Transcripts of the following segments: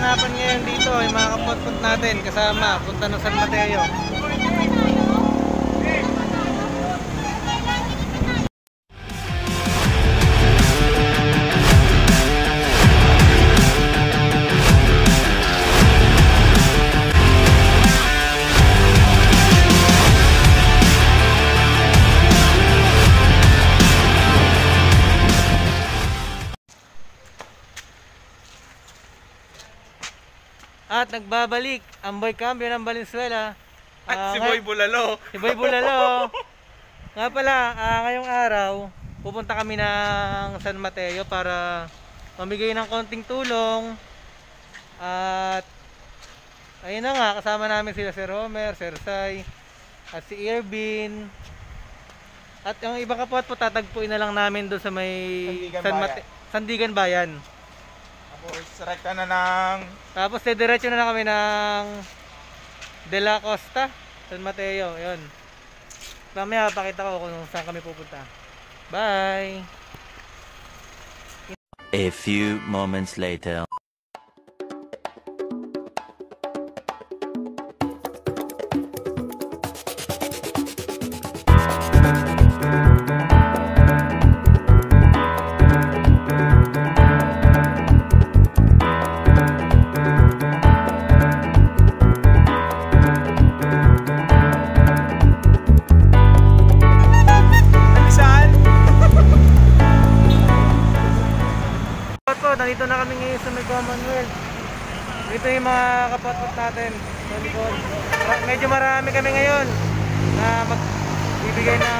kaganapan ngayon dito ay mga kapot-pot natin kasama punta ng San Mateo. At nagbabalik ang boy cambio ng Valenzuela. At si Boy Bulalo. Si Boy Bulalo. Nga pala, ngayong araw, pupunta kami ng San Mateo para mamigay ng konting tulong. At ayun na nga, kasama namin sila si Romer, Sir Sai, at si Irvin. At yung ibang kapot po tatagpuin na lang namin doon sa may Sandigan Bayan. Rekta na ng... Tapos diretso na kami ng De La Costa, San Mateo. Yun. Mamaya pakita ko kung saan kami pupunta. Bye! A few moments later. Nandito na kami ngayon sa may Commonwealth. Dito yung mga kapatid natin. Medyo marami kami ngayon na magbibigay ng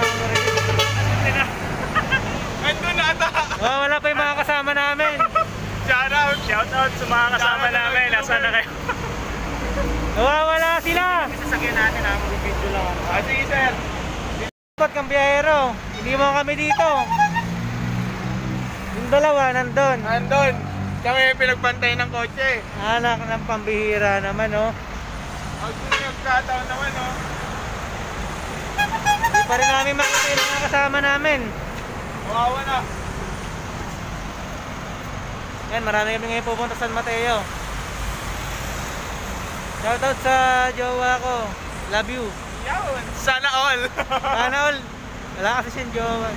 Ando na ata! Oh, wala pa yung mga kasama namin. Shout out sa mga kasama namin. Nasaan na kayo? Wala sila. Sasakyan natin ha. Mag-video lang. Sige sir. Dapat kang biyahero. Hindi mo kami dito. Yung dalawa nandun. Nandun. Kami pinagbantay ng kotse. Anak ng pambihira naman, oh. Ang nagkataon naman, oh. Hindi pa rin namin makita yung mga kasama namin. Kawawa na. Yan, marami kami ngayon pupunta sa San Mateo. Shoutout sa jowa ko. Love you. Yun. Sana all. Sana all. Wala kasi siyang jowa.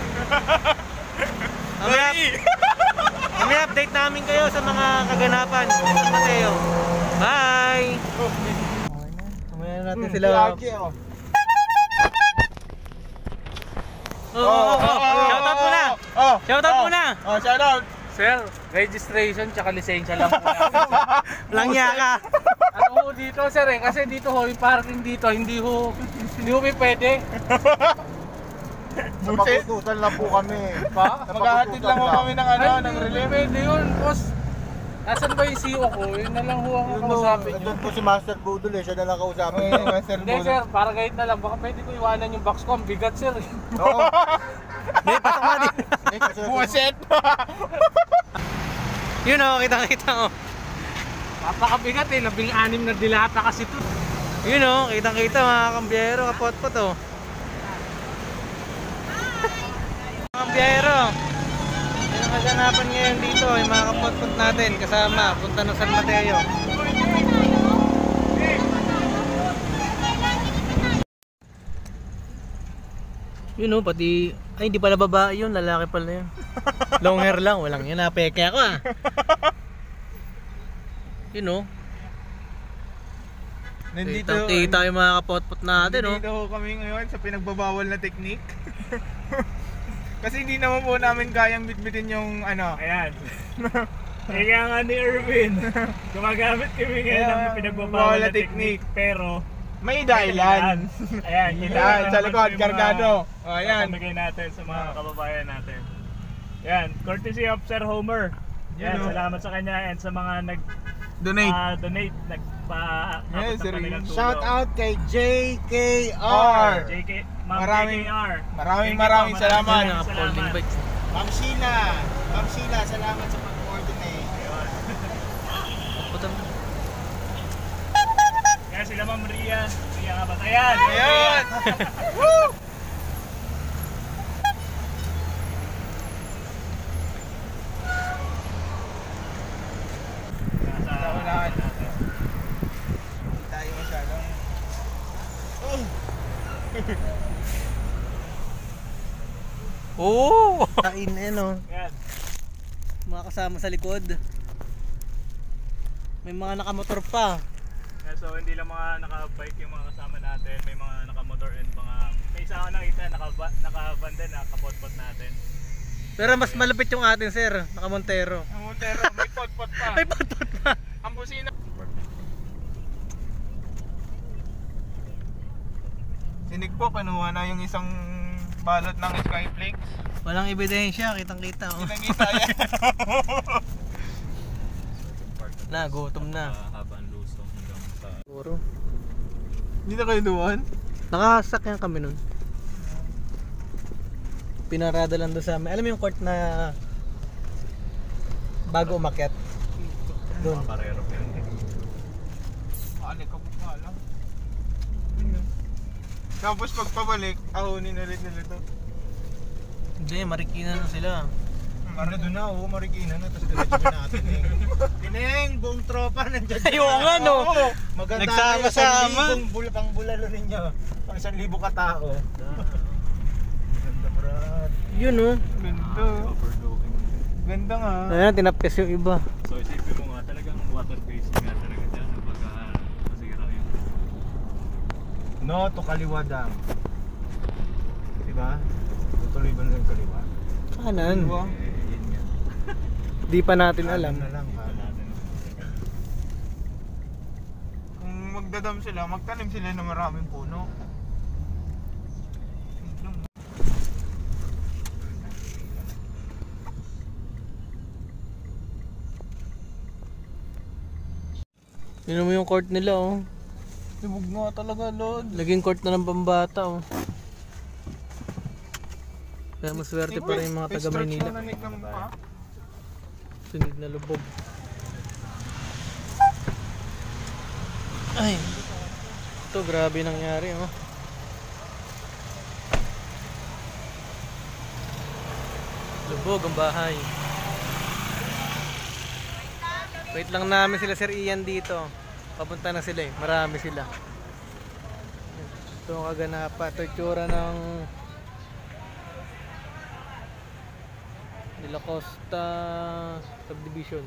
May update namin kayo sa mga kaganapan sa San Mateo. Bye! Mamaya na natin sila. Shoutout muna! Shoutout muna! Shoutout! Sir, registration tsaka lisensya lang po. Langya ka! Ano ho dito sir eh, kasi dito ho, yung parking dito, hindi ho pwede. Sa pakutusan lang po kami. Maghahatid lang po kami ng ng relief. Pwede yun, boss. Nasaan ba yung CEO ko? Yun na lang ho ang kausapin nyo. Doon po si Master Budol eh, siya na lang kausapin. Hindi sir, para kahit na lang, baka pwede ko iwanan yung box ko, ang bigat sir. Oo. Hindi, pasok mo din. Buwaset! Yun o, kitang-kita o. Napakabigat eh, 16 na dilata kasi ito. Yun o, kitang-kita mga kambiyero, kapot-pot o. Mga kambiyero, yun ang kaganapan ngayon dito, yung mga kapot-pot natin kasama punta ng San Mateo. Yun o, pati, ay hindi pala babae yun, lalaki pala yun. Long hair lang, walang yun, napeke ako ah. Yun o. Tita yung mga kapot-pot natin o. Nandito kami ngayon sa pinagbabawal na technique. Kasi hindi naman po namin kayang bitbitin yung ano. Ayan. Kaya nga ni Irvin, gumagamit kami ngayon ng pinagbabawal na technique, pero may dahilan. Ayan, yan, sa likod, kargado. Ayan. Pamigay natin sa mga kababayan natin. Ayan, courtesy of Sir Homer. Ayan, salamat sa kanya and sa mga donate. Yes, Shout out kay JKR. Maraming salamat. Ma'am Sheila, salamat sa pag-coordinate. Kaya sila Ma'am Ria Kabatayan. Ayun! Woo! Nasa unahan. Oo! Kain eh no. Yan. Mga kasama sa likod. May mga nakamotor pa. So hindi lang mga naka-bike yung mga kasama natin, may mga naka-motor and mga may isa ako nakita naka-van din, nakapot-pot natin. Pero mas malupit yung atin sir, nakamontero. Ang Montero, may pot-pot pa. Ay patot pa. Ang busina. Sinig po, kanuha na yung isang balot ng Skyflakes. Walang ebidensya, kitang kita oh. Nakita yan. Na, gutom na. Habang lusong hanggang sa Puro. Hindi na kayo duwan? Nakasakyan kami nun. Pinarada lang doon sa amin. Alam mo yung court na bago umakyat? Doon. parero. Alik ka pa lang. Tapos pagpabalik, ahonin ulit nila to. Hindi, Marikina na sila. Doon na, Marikina na. Tapos diretso pa natin eh. Tineng, buong tropa nandiyan. Ayun nga no. Maganda Nagsama-sama. Pang bulalo ninyo. Pang 1,000 katao. Ganda brad. Yun oh. Ganda. Ganda nga. Ayan, tinapkes yung iba. So isipin mo nga talagang water based nga talaga dyan kapag masira yung No to kaliwa dam. Diba? Tutuloy ba ng kaliwa? Kanan. Diba? yun nga. Di pa natin alam. Na lang ha. Kung magdadam sila, magtanim sila ng maraming puno. Yun mo yung court nila oh. Libog nga talaga, Lord. Naging court na ng pambata oh. Kaya maswerte pa rin yung mga taga Maynila. Sunod na lubog. Ay. Ito grabe nangyari oh. Lubog ang bahay. Wait lang namin sila Sir Ian dito. Papunta na sila eh. Marami sila. Ito ang kaganapan. Ito yung tsura ng De La Costa Subdivision.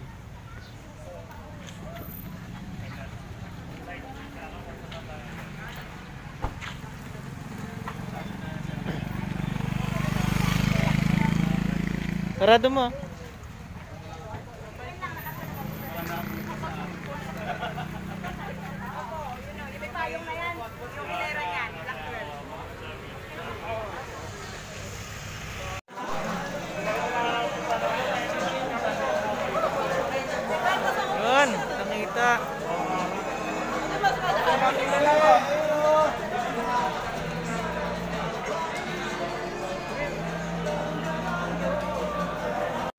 Sarado mo. Yun, nakita.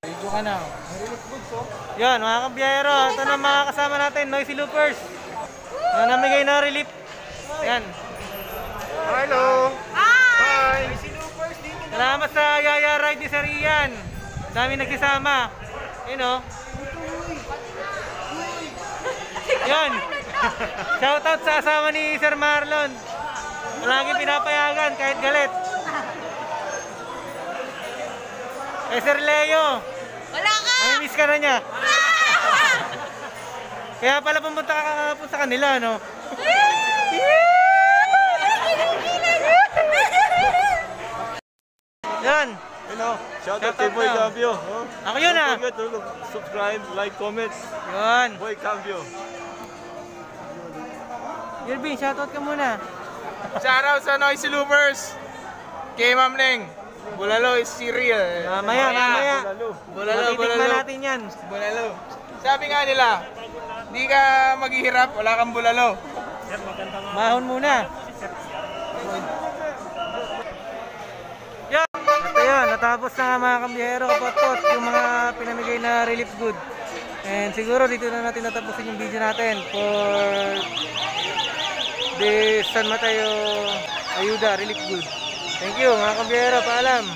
Dito ka na. Yan, mga kabiyero, ito na mga kasama natin, Noisy Loopers. Na namigay na relief. Yan. Hello! Hi! Salamat sa Yaya Ride ni Sir Ian. Dami nagsisama. Yun o. Yan. Shoutout sa asama ni Sir Marlon. Palaging pinapayagan kahit galit. Eh Sir Leo. Wala ka! May miss ka na niya. Kaya pala pumunta ka po sa kanila, no? Yan. Hello! Shoutout kay Boy Cambio. Ako yun ah. Don't forget to subscribe, like, comments. Yun. Boy Cambio. Yervin, shoutout ka muna. Shoutout sa Noisy Loopers. Kay Ma'am Neng. Bulalo is cereal. Mamaya. Bulalo, Matitikman natin yan. Bulalo. Sabi nga nila, di ka maghihirap, wala kang bulalo. Mahon muna. Yan. At ayun, natapos na nga mga kambiyero kapot yung mga pinamigay na relief good. And siguro dito na natin natapusin yung video natin for the San Mateo Ayuda Relief Good. Thank you mga kambiyero, paalam.